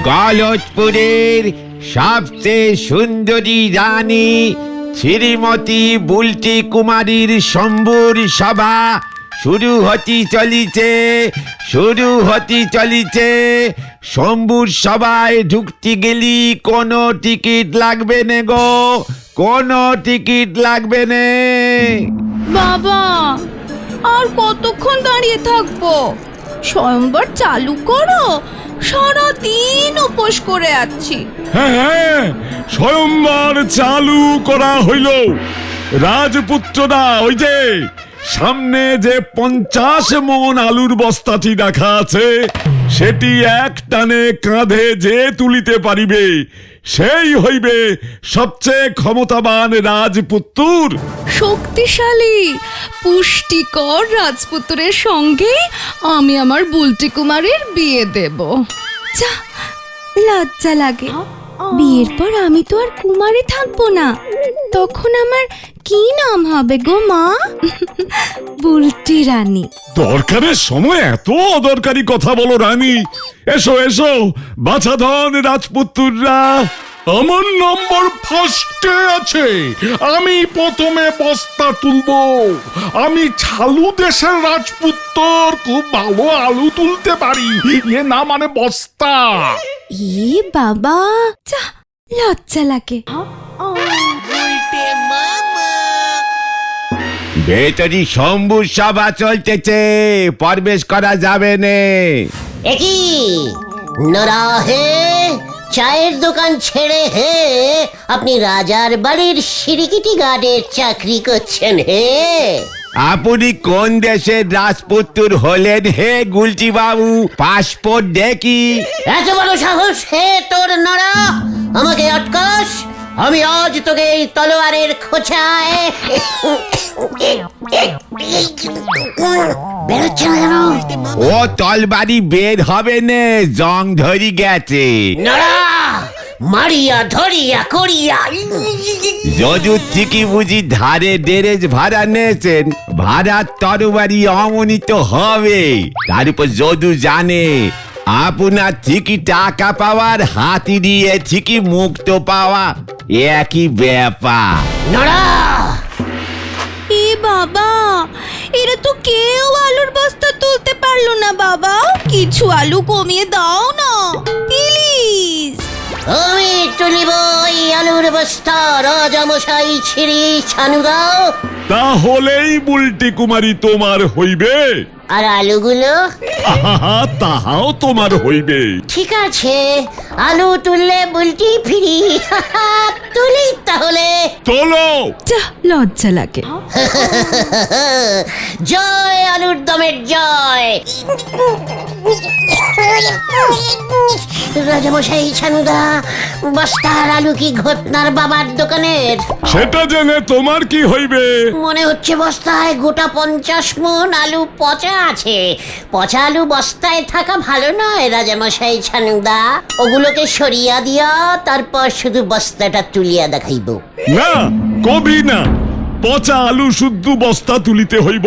গলতপুরের সবচেয়ে সুন্দরী রানী শ্রীমতী বুলটি কুমারীর শম্ভুর সভা শুরু হতে চলিছে। শম্ভুর সভায় ঢুকতে গেলি কোনো টিকিট লাগবে না গো, কোনো টিকিট লাগবে না। বাবা, আর কতক্ষণ দাঁড়িয়ে থাকবো? স্বয়ংবর চালু করো, সারাদিন উপোস করে আছি। হ্যাঁ, স্বয়ংবর চালু করা হইল। রাজপুত্ররা, ওই যে সামনে যে 50 মণ আলুর বস্তাটি রাখা আছে, সেটি এক টানে কাঁধে যে তুলিতে পারিবে, সেই হইবে সবচেয়ে ক্ষমতাবান রাজপুত্র। শক্তিশালী পুষ্টিকর রাজপুত্রের সঙ্গে আমি আমার বুলটি কুমারের বিয়ে দেব। যা, লজ্জা লাগে। বিয়ের পর আমি তো আর কুমারী থাকবো না। তখন আমার কি নাম হবে গো মা? বুলটি রানী। দরকারের সময় এত অদরকারি কথা বলো রানী। এসো এসো বাছাধন রাজপুত্ররা। আমার নম্বর ফার্স্টে আছে। আমি প্রথমে বস্তা তুলবো। আমি ছালু দেশের রাজপুত্র, খুব ভালো আলু তুলতে পারি। এ না মানে বস্তা। এ বাবা, যা, লজ্জা লাগে। ভেতরি শম্ভুর সভা চলতেছে, প্রবেশ করা যাবে না। একই নরাহে চায়ের দোকান ছেড়ে হে আপনি রাজার বাড়ির সিরিকিটি গার্ডের চাকরি করছেন হে? আপনি কোন দেশের রাজপুত্র হলেন হে গুলটি বাবু? পাসপোর্ট দেখি। এত বড় সাহস হে তোর নরা, আমাকে আটকাস? আমি আজ তোকে এই তলোয়ারের খোঁচায় বেরোচ্ছে না যেন। ও তলবারি বের হবে না, জং ধরি গেছে। নরা মারিয়া ধরিয়া করিয়া যদুর থেকে বুঝি ধারে ডেরেজ ভাড়া নিয়েছেন, ভাড়ার তরবারি অমনিত হবে। তার উপর যদু জানে আপনার থেকে টাকা পাওয়ার, হাতি দিয়ে থেকে মুক্ত পাওয়া একই ব্যাপার। নরা এ বাবা, এরা তো কেউ আলুর বস্তা তুলতে পারলো না বাবা। কিছু আলু কমিয়ে দাও না প্লিজ। আমি তুলিব এই আলুর বস্তা, রাজামশাই ছিঁড়ি ছানু দাও। তাহলেই বুলটি কুমারী তোমার হইবে। আর আলুগুলো? আহা, তাহাও তোমার হইবে। ঠিক আছে, আলু তুললে বুলটি ফিরি। তুলি তাহলে। চলো। যা, লজ্জা লাগে। জয় আলুর দমের জয়। রাজামশাই ছানুদা, বস্তার আলু কি ঘটনার বাবার দোকানের? সেটা জেনে তোমার কি হইবে? মনে হচ্ছে বস্তায় গোটা 50 মণ আলু পচা আছে। পচা আলু বস্তায় থাকা ভালো নয় রাজামশাই ছানুদা। ওগুলোকে সরিয়া দিয়া তারপর শুধু বস্তাটা তুলিয়া দেখাইব। না, কবি না। পচা আলু শুদ্ধ বস্তা তুলিতে হইব।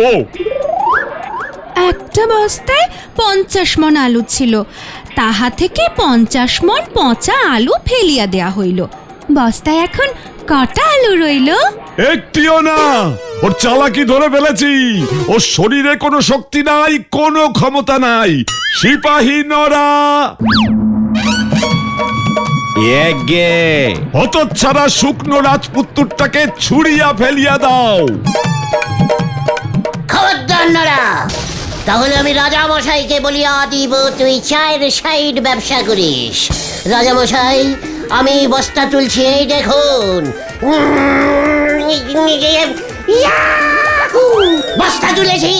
একটা বস্তায় 50 মণ আলু ছিল, তাহা থেকে 50 মণ পচা আলু ফেলিয়া দেয়া হইল। বস্তায় এখন কটা আলু রইল? একটিও না। ওর চালাকি ধরে ফেলেছি। ওর শরীরে কোনো শক্তি নাই, কোনো ক্ষমতা নাই। সিপাহী নরা, এগে হতচ্ছাড়া শুকনো রাজপুত্রটাকে ছুড়িয়া ফেলিয়া দাও। খবরদার নরা, তাহলে আমি রাজামশাইকে বলিয়া দিব তুই চায়ের সাইড ব্যবসা করিস। রাজামশাই, আমি বস্তা তুলছি, এই দেখুন। বস্তা তুলেছি,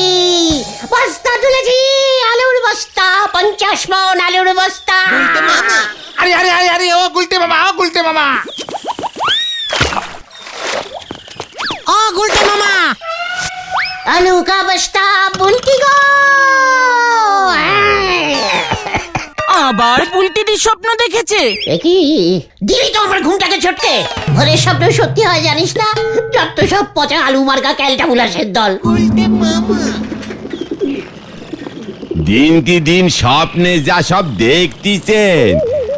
বস্তা তুলেছি, আলুর বস্তা, 50 মণ আলুর বস্তা। আরে আরে আরে আরে, ও গুলটে মামা, ও গুলটে মামা, ও গুলটে মামা। আলু কা বস্তা বুলটি গো। আবার বুলটির স্বপ্ন দেখেছে। কি দিলি তো আমার ঘুমটাকে ছটকে। ঘরের স্বপ্ন সত্যি হয় জানিস না? যত সব পচা আলু মার্কা ক্যালটাবুলাসের দল। দিন কি দিন স্বপ্নে যা সব দেখতেছেন,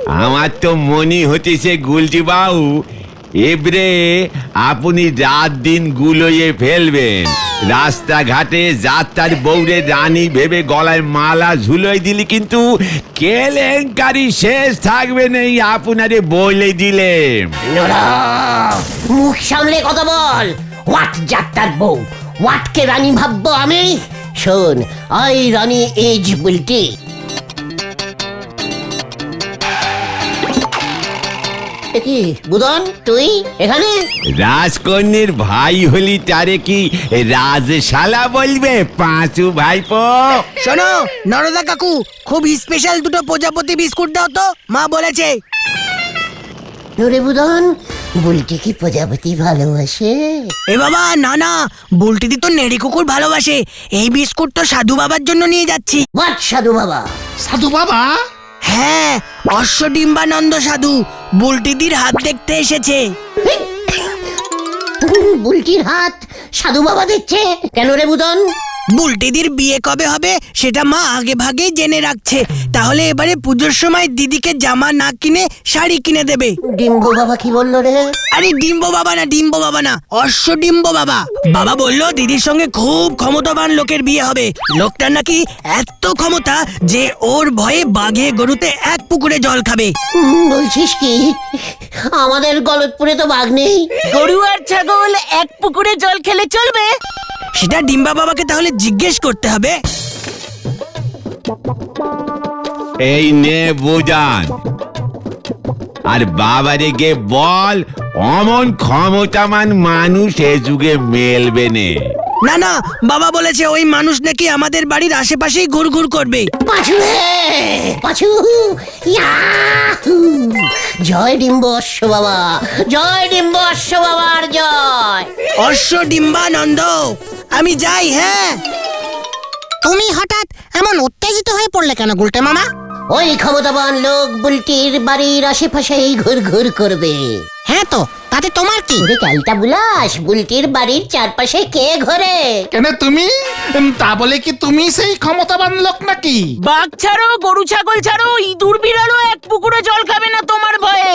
আমার তো মনে হতেছে গুলটি বাবু এবারে আপনি রাত দিন গুলোয়ে ফেলবেন। রাস্তাঘাটে যাত্রার বউরে রানী ভেবে গলায় মালা ঝুলোয় দিলি কিন্তু কেলেঙ্কারি শেষ থাকবে নেই, আপনারে বলে দিলেন। নোরা, মুখ সামলে কথা বল। হোয়াট যাত্রার বউ, হোয়াটকে রানী ভাববো আমি? শোন, আই রানী এজ বুলটি। কি বুদন তুই এখানে? রাজকন্যের ভাই হলি তারে কি রাজশালা বলবে পাঁচু ভাইপো? শোনো নরদা কাকু, খুব স্পেশাল দুটো প্রজাপতি বিস্কুট দাও তো, মা বলেছে। নোরে বুদন, বুলটি কি প্রজাপতি ভালোবাসে? এ বাবা না না, বুলটিদি তো নেড়ি কুকুর ভালোবাসে। এই বিস্কুট তো সাধু বাবার জন্য নিয়ে যাচ্ছি। হোয়াট সাধু বাবা? সাধু বাবা? হ্যাঁ, অশ্বডিম্বানন্দ সাধু বুলটিদির হাত দেখতে এসেছে। বুলটির হাত সাধু বাবা দেখছে কেন রে বুদন? বুলটিদির বিয়ে কবে হবে সেটা মা আগে ভাগেই জেনে রাখছে, তাহলে এবারে পুজোর সময় দিদিকে জামা না কিনে শাড়ি কিনে দেবে। ডিম্বু বাবা কি বললো রে? আরে ডিম্ব বাবা না, ডিম্ব বাবা না, অশ্বডিম্ব বাবা। বাবা বললো দিদির সঙ্গে খুব ক্ষমতাবান লোকের বিয়ে হবে। লোকটার নাকি এত ক্ষমতা যে ওর ভয়ে বাঘে গরুতে এক পুকুরে জল খাবে। বলছিস কি? আমাদের গলতপুরে তো বাঘ নেই। গরু আর ছাগল এক পুকুরে জল খেলে চলবে? সেটা ডিম্বা বাবাকে তাহলে জিজ্ঞেস করতে হবে। এই নে বুঝান, আর বাবারে গে বল অমন ক্ষমতামান মানুষ এ যুগে মেলবে নে। না না, বাবা বলেছে ওই মানুষ নাকি আমাদের বাড়ির আশেপাশেই ঘুরঘুর করবে। পাছু রে, পাছু, ইয়াহু! জয় ডিম্ব অশ্ব বাবা, জয় ডিম্ব অশ্ব বাবার জয়। অশ্বডিম্বানন্দ, আমি যাই। হ্যাঁ, তুমি হঠাৎ এমন উত্তেজিত হয়ে পড়লে কেন গুলটে মামা? ওই ক্ষমতাবান লোক বুলটির বাড়ির আশেপাশেই ঘুরঘুর করবে। হ্যাঁ তো, তাতে তোমার কি? ওরে ক্যালটা বুলাস, বুলটির বাড়ির চারপাশে কে ঘোরে? কেন তুমি? তা বলে কি তুমি সেই ক্ষমতাবান লোক নাকি? বাঘ ছাড়ো, গরু ছাগল ছাড়ো, ইঁদুর বিড়ালও এক পুকুরে জল খাবে না তোমার ভয়ে।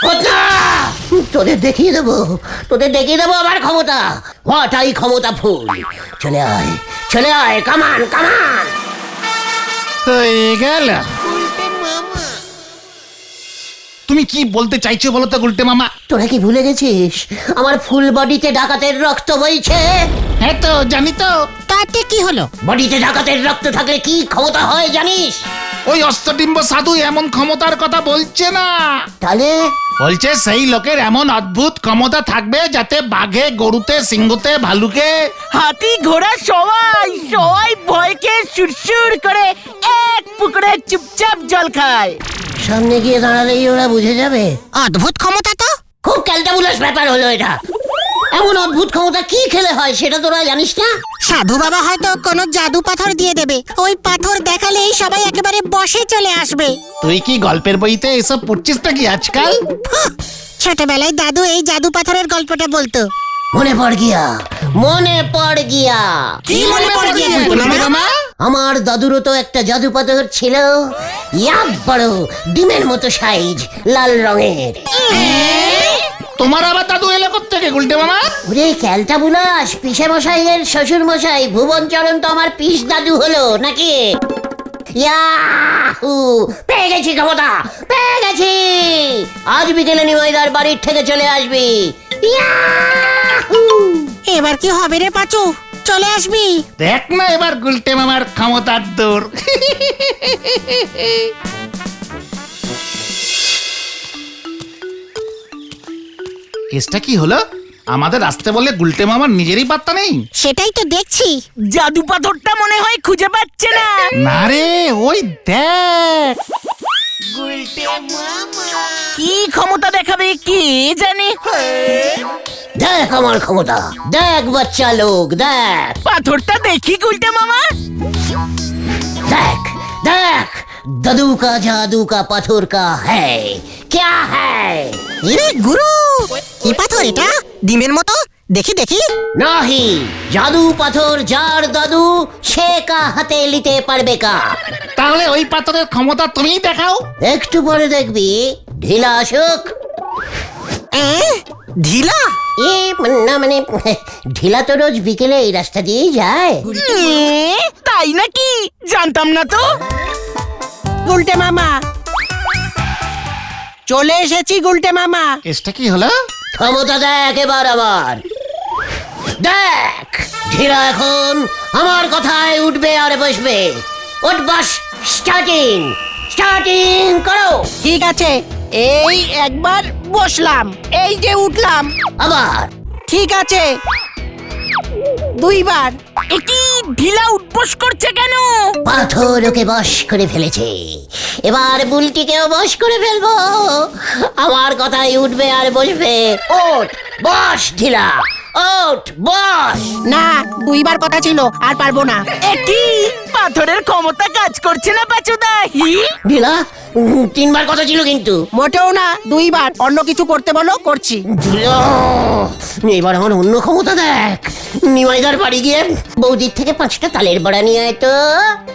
ওটা! তোদের দেখিয়ে দেবো, তোদের দেখিয়ে দেবো আমার ক্ষমতা। হোয়াট আই ক্ষমতা ফুল। চলে আয়, চলে আয়, কামান কামান। হয়ে গেল। তুমি কি বলতে চাইছো বলো তো গুলটে মামা? তোরা কি ভুলে গেছিস আমার ফুল বডিতে ডাকাতের রক্ত বইছে? হ্যাঁ তো জানি তো। তাতে কি হলো? বডিতে ডাকাতের রক্ত থাকলে কি ক্ষমতা হয় জানিস? ওই অষ্টডিম্ব সাধু এমন ক্ষমতার কথা বলছে না, তাহলে বলছে সেই লোকের এমন অদ্ভুত ক্ষমতা থাকবে যাতে বাঘে গরুতে সিংহতে ভালুকে হাতি ঘোড়া সবাই সবাই ভয়কে সুরসুর করে এক পুকুরে চুপচাপ জল খায়। সামনে গিয়ে দাঁড়ালেই ওরা বুঝে যাবে। অদ্ভুত ক্ষমতা তো। খুব ক্যালটাবুলাস ব্যাপার হলো এটা। এমন অদ্ভুত ক্ষমতা কি খেলে হয় সেটা তোরা জানিস না? সাধু বাবা হয়তো কোনো জাদু পাথর দিয়ে দেবে, ওই পাথর দেখালেই সবাই একেবারে বসে চলে আসবে। তুই কি গল্পের বইতে এসব পড়ছিস নাকি আজকাল? হাহ, ছোটবেলায় দাদু এই জাদু পাথরের গল্পটা বলতো। মনে পড় গিয়া, মনে পড় গিয়া। কি মনে পড়ে গিয়ে গুলটে মামা? আমার দাদুরও তো একটা জাদু পাথর ছিল, ইয়া বড় ডিমের মতো সাইজ, লাল রঙের। তোমার আবার দাদু এলো কোত্থেকে গুলটে মামা? ওরে ক্যালটা বুলাস, পিসে মশাইয়ের শ্বশুর মশাই ভুবন চরণ তো আমার পিস দাদু হলো নাকি? ইয়াহু! পেয়ে গেছি ক্ষমতা, পেয়ে গেছি। আজ বিকেলে নিমাইদার বাড়ির থেকে চলে আসবি। ইয়াহু! এবার কি হবে রে পাচু? চলে আসবি? দেখ না এবার গুলটে মামার ক্ষমতার দৌড়। কেসটা কি হলো? আমাদের আসতে বলে গুলটে মামার নিজেরই পাত্তা নেই। সেটাই তো দেখছি। জাদু পাথরটা মনে হয় খুঁজে পাচ্ছে না। না রে, ওই দেখ। কি ক্ষমতা দেখাবে কে জানে। দেখ আমার ক্ষমতা, দেখ বাচ্চা লোক, দেখ পাথরটা দেখি গুলটে মামা। देख देख दादू का जादू का पत्थर का है क्या है? ইরে গুরু, কি পাথর এটা? ডিমের মতো দেখি দেখি। নাহি, জাদু পাথর যার দাদু সে কা হাতে নিতে পারবে কা। তাহলে ওই পাথরের ক্ষমতা তুমিই দেখাও। একটু পরে দেখবি ঢিলা আসুক। ঢিলা? না মানে ঢিলা তো রোজ বিকেলে এই রাস্তা দিয়েই যায়। তাই নাকি? জানতাম না তো। গুলটে মামা, চলে এসেছি গুলটে মামা। কেসটা কি হলো? ক্ষমতা দেখ এবার আবার দেখ। ঢিলা এখন আমার কথায় উঠবে আর বসবে। উঠবাস স্টার্টিং স্টার্টিং করো। ঠিক আছে, এই একবার বসলাম, এই যে উঠলাম। আবার ঠিক আছে, দুইবার। একি ঢিলা উঠবোস করছে কেন? পাথর ওকে বশ করে ফেলেছে, এবার বুলটিকেও বশ করে ফেলবো। আমার কথায় উঠবে আর বসবে। ওঠ বস ঢিলা, ওঠ বস। না, দুইবার কথা ছিল, আর পারবো না। একি পাথরের ক্ষমতা কাজ করছে না পাচুদা? ঢিলা তিনবার কথা ছিল কিন্তু। মোটেও না, দুইবার। অন্য কিছু করতে বলো, করছি। ঢিলা, এবার আমার অন্য ক্ষমতা দেখ। নিমাইদার বাড়ি গিয়ে বৌদির থেকে 5টা তালের বড়া নিয়ে আয় তো।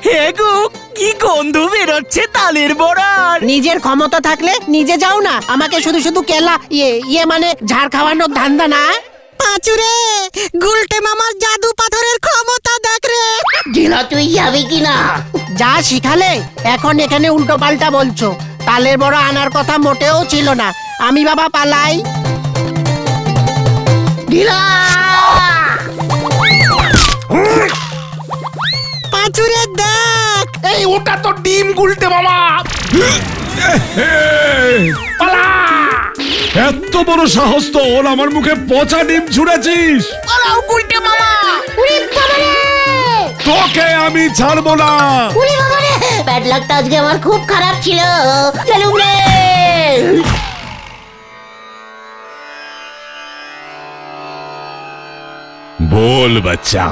হে গো, কি গন্ধ বেরোচ্ছে তালের বড়ার। নিজের ক্ষমতা থাকলে নিজে যাও না, আমাকে শুধু শুধু কেলা ইয়ে মানে ঝাড় খাওয়ানোর ধান্দা না। পাঁচুরে, গুলটে মামার জাদু পাথরের ক্ষমতা দেখ রে। ঢিলা তুই যাবি কিনা? যা শিখালে এখন এখানে উল্টো পাল্টা বলছো। তালের বড় আনার কথা মোটেও ছিল না। আমি বাবা পালাই। ঢিলা পাঁচুরে দেখ। এই ওটা তো ডিম গুলটে মামা। পালা! এত বড় সাহস তোর, আমার মুখে পচা ডিম ছুঁড়েছিস? পালাও গুলটে মামা। উড়ি বাবারে, তোকে আমি ছাড়বো না। উড়ি বাবারে, ব্যাড লাকটা আজকে আমার খুব খারাপ ছিল। চলুন রে। বল বাচ্চা,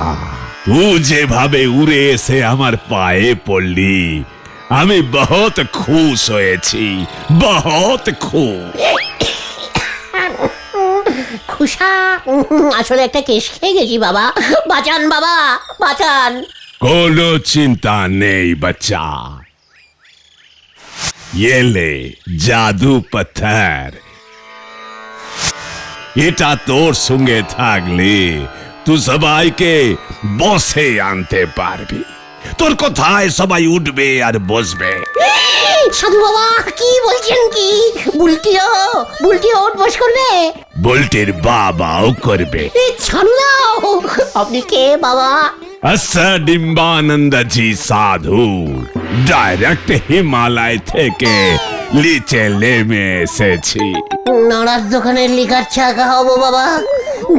তুই যেভাবে উড়ে এসে আমার পায়ে পড়লি, আমি বহুত খুশ হয়েছি, বহুত খুশ। খুশা, আসলে একটা কেশ খেয়ে গেছি বাবা। বাঁচান বাবা, বাঁচান। কোনো চিন্তা নেই বাচ্চা, ये ले জাদু পাথর। এটা তোর সঙ্গে থাকলে তুই সবাইকে বসে আনতে পারবি। তোর কথায় সবাই উঠবে আর বসবে। সাধু বাবা কি বলছেন কি? বুলটিও উঠ বস করবে? বুলটির বাবাও করবে। ছাড়ু দাও। আপনি কে বাবা? আচ্ছা ডিম্বানন্দ জি সাধু, ডাইরেক্ট হিমালয় থেকে লিচে নেমে এসেছি। নাড়ার দোকানের লিকার চা খাওয়াবো বাবা।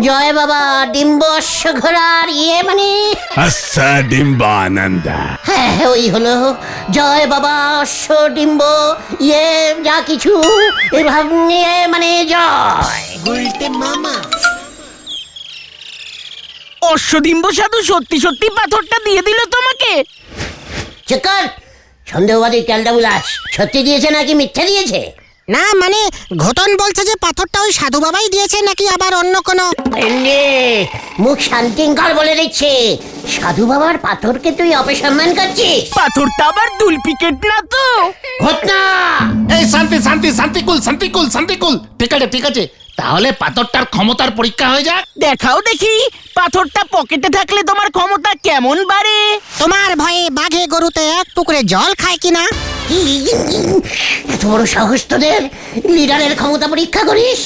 জয় বাবা ডিম্ব অশ্ব ঘোড়ার মানে। আচ্ছা ডিম্বানন্দ। হ্যাঁ ওই হলো জয় বাবা অশ্ব ডিম্ব যা কিছু এভাবে মানে জয়। গুলটে মামা। অশ্বডিম্ব সাধু সত্যি সত্যি পাথরটা দিয়ে দিল তোমাকে? চেকার, সন্দেহবাদী ক্যালটা বুলাস, সত্যি দিয়েছে নাকি মিথ্যে দিয়েছে? না মানে ঘটন বলছে যে পাথরটা ওই সাধু বাবাই দিয়েছে, নাকি আবার অন্য কোনো। মুখ শান্তিঙ্কর বলে দিচ্ছে। সাধু বাবার পাথরকে তুই অপসম্মান করছিস? পাথরটা আবার দুলপিকেট না তো? ঘটনা। এই শান্তি শান্তি শান্তিকুল। ঠিক আছে, তাহলে পাথরটার ক্ষমতার পরীক্ষা হয়ে যাক। দেখাও দেখি পাথরটা পকেটে থাকলে তোমার ক্ষমতা কেমন বাড়ে। তোমার ভয়ে বাঘে গরুতে এক পুকুরে জল খায় কিনা। এত বড় সাহস তোদের, লিডারের ক্ষমতা পরীক্ষা করিস?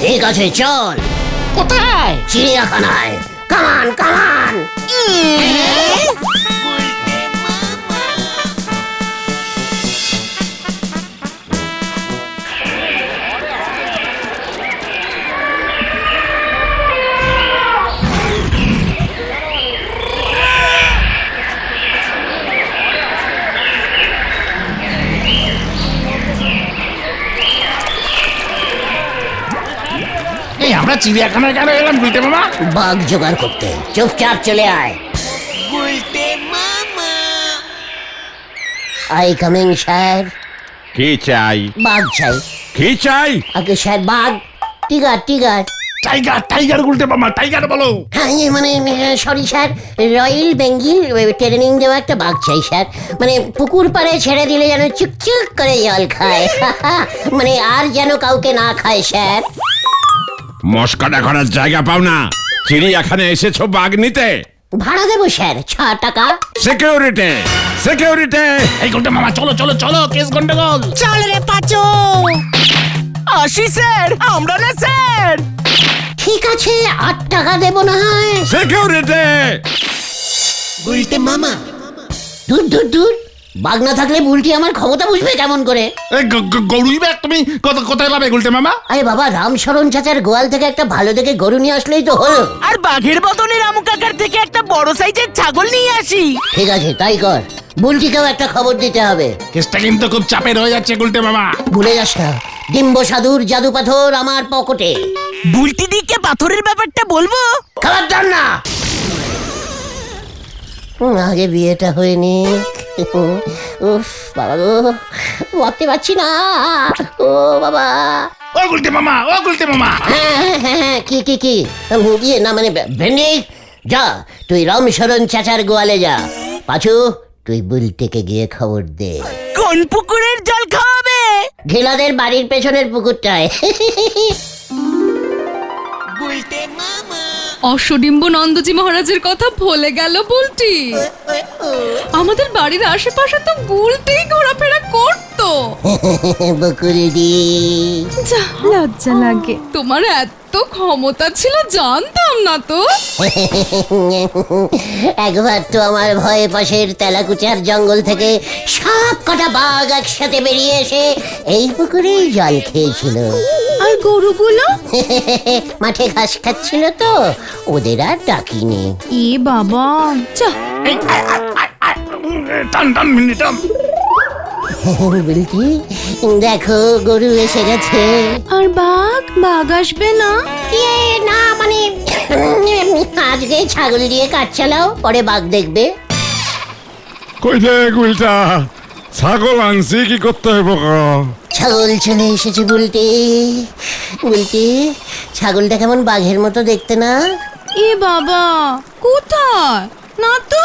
ঠিক আছে চল। কোথায়? চিড়িয়াখানায়। কামান কামান। এই আমরা চিড়িয়াখানায় কেন এলাম গুলটে মামা? বাঘ জোগাড় করতে। চুপচাপ চলে আয়। I coming sir. কি চাই? বাঘ চাই। কি চাই? আগে স্যার বাঘ। টিগার। টাইগার টাইগার গুলটে মামা টাইগার বলো। হ্যাঁ মানে sorry sir, royal Bengal training দেওয়া একটা বাঘ চাই স্যার। মানে পুকুর পাড়ে ছেড়ে দিলে যেন চুকচুক করে জল খায় মানে আর যেন কাউকে না খায় স্যার। মস্কাটা করার জায়গা পাও না, চিড়িয়াখানে এসেছো বাঘ নিতে। ভাড়া দেবো স্যার 6 টাকা। Security security. এই গুলটে মামা চলো চলো চলো, কেস গন্ডগোল। চল রে পাচো। আসি স্যার, আমরা না স্যার। ঠিক আছে 8 টাকা দেবো না হয়। সিকিউরিটি। উল্টে মামা। দূর দূর দূর, বাঘ না থাকলে বুলটি আমার ক্ষমতা বুঝবে কেমন করে? এই গরুই ব্যাগ তুমি কোথায় পাবে গুলটে মামা? আরে বাবা, রামশরণ চাচার গোয়াল থেকে একটা ভালো দেখে গরু নিয়ে আসলেই তো হলো। আর বাঘের বদলে রামু কাকার থেকে একটা বড় সাইজের ছাগল নিয়ে আসি। ঠিক আছে তাই কর, বুলটিকেও একটা খবর দিতে হবে। কেসটা কিন্তু খুব চাপের হয়ে যাচ্ছে গুলটে মামা। ভুলে যাস না, ডিম্ব সাধুর জাদু পাথর আমার পকেটে। বুলটি দিকে পাথরের ব্যাপারটা বলবো। খবরদার না। আগে বিয়েটা হয়নি। উফ বাবা গো, ভাবতে পারছি না। ও বাবা। ও গুলটে মামা, ও গুলটে মামা। হ্যাঁ, কি ইয়ে না মানে ভেন্ডি, যা তুই রামশরণ চাচার গোয়ালে যা। পাঁচু, তুই বুলটিকে গিয়ে খবর দে। কোন পুকুরের জল খাওয়াবে? ঘিলাদের বাড়ির পেছনের পুকুরটায়। অশ্বডিম্ব নন্দজি মহারাজের কথা ভুলে গেল বুলটি। আমাদের বাড়ির আশেপাশে তো বুলটি ঘোরাফেরা করতো। বকুলদি, যা লজ্জা লাগে, তোমার এত ক্ষমতা ছিল জানতাম না তো। একবার তো আমার ভয়ে পাশের তেলাকুচার জঙ্গল থেকে সব কটা বাঘ একসাথে বেরিয়ে এসে এই পুকুরেই জল খেয়েছিল। আর গরুগুলো? মাঠে ঘাস খাচ্ছিল তো, ওদের আর ডাকিনি। এ বাবা, যা। এই টান টান মিনি টান। বলছি, দেখো গরু এসে গেছে। আর বাঘ আসবে না? না মানে আজকে ছাগল দিয়ে কাজ চালাও, পরে বাঘ দেখবে। কই দেখ উল্টা, ছাগল আনছি, কি করতে হবে ছাগল চলে এসেছে বুলটি। বুলটি, ছাগলটা কেমন বাঘের মতো দেখতে না? এ বাবা, কোথায়? না তো,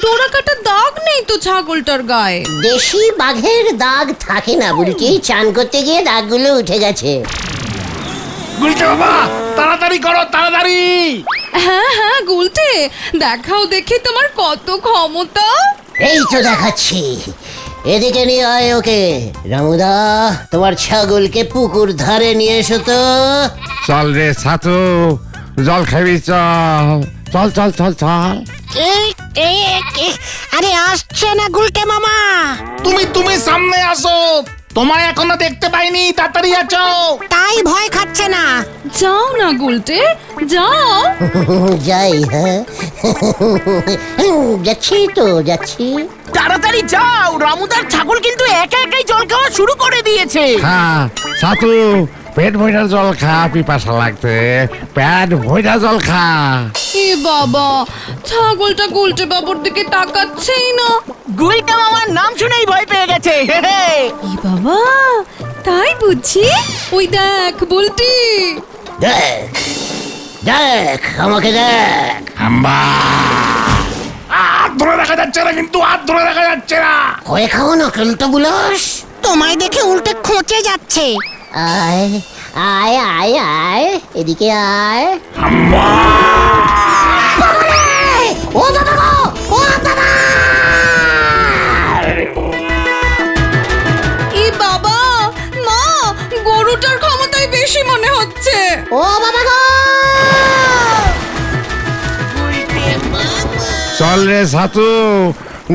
ডোরা কাটা দাগ নেই তো ছাগলটার গায়ে। দেশি বাঘের দাগ থাকে না বুলটি, চান করতে গিয়ে দাগগুলো উঠে গেছে। গুলটে মামা তাড়াতাড়ি করো, তাড়াতাড়ি। হ্যাঁ গুলটে, দেখাও দেখি তোমার কত ক্ষমতা। এই তো দেখাচ্ছি, এদিকে নিয়ে আয় ওকে। রামুদা, তোমার ছাগলকে পুকুর ধারে নিয়ে এসো তো। চল রে ছাতু, জল খাবি, চল চল চল চল চল। আরে আসছে না গুলটে মামা। তুমি সামনে আসো, তোমায় এখনো দেখতে পাইনি, তাড়াতাড়ি আছো। তাই ভয় খাচ্ছে না। যাও না গুলটে, যাও। যাই, হ্যাঁ যাচ্ছি তো যাচ্ছি। তাড়াতাড়ি যাও, রামুদার ছাগল কিন্তু একা একাই জল খাওয়া শুরু করে দিয়েছে। হ্যাঁ ছাতু, পেট ভইরা জল খা, পিপাসা লাগছে, পেট ভইরা জল খা। এ বাবা, ছাগলটা গুলটে বাবুর দিকে তাকাচ্ছেই না। গুলটে মামার নাম শুনেই ভয় পেয়ে গেছে। এ বাবা, তাই বুঝছি। ওই দেখ বুলটি। দেখ দেখ, আমাকে দেখ। হাত ধরে দেখা যাচ্ছে না, কিন্তু হাত ধরে দেখা যাচ্ছে না। হয়ে খাও না কেলটা বুলাস। তোমায় দেখে উল্টে খোঁচে যাচ্ছে। আয় আয় আয় আয়, এদিকে আয়। ও বাবা গো, ও বাবা। এ বাবা, মা, গরুটার ক্ষমতাই বেশি মনে হচ্ছে। ও বাবা গো। চল রে ছাতু,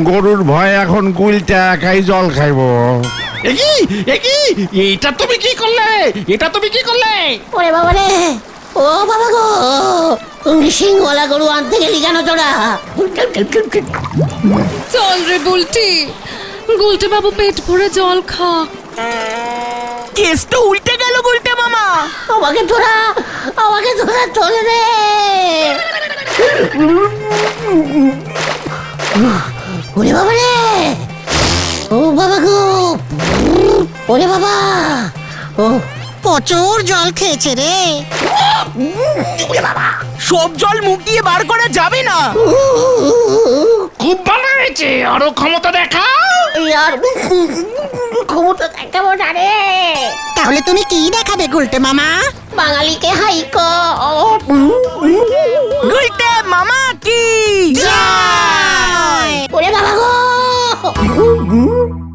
গরুর ভয় এখন গুলটা একাই জল খাইবো। এটা তুমি কি করলে? এটা তুমি কি করলে? ওরে বাবা রে, ও বাবা গো, সিংওয়ালা গরু আনতে গেলি কেন তোরা? চল রে বুলটি, গুলটে বাবু পেট ভরে জল খা। কেস তো উল্টে গেল গুলটে মামা। আমাকে তোরা তোলে রে। ওরে বাবা রে, ও বাবা গো, ওরে বাবা। ও প্রচুর জল খেয়েছে রে। সব জল মুখ দিয়ে বার করা যাবে না। খুব ভালো হয়েছে, আরো ক্ষমতা দেখাও। আর ক্ষমতা দেখাবো না রে। তাহলে তুমি কি দেখাবে গুলটে মামা? বাঙালিকে হাইকো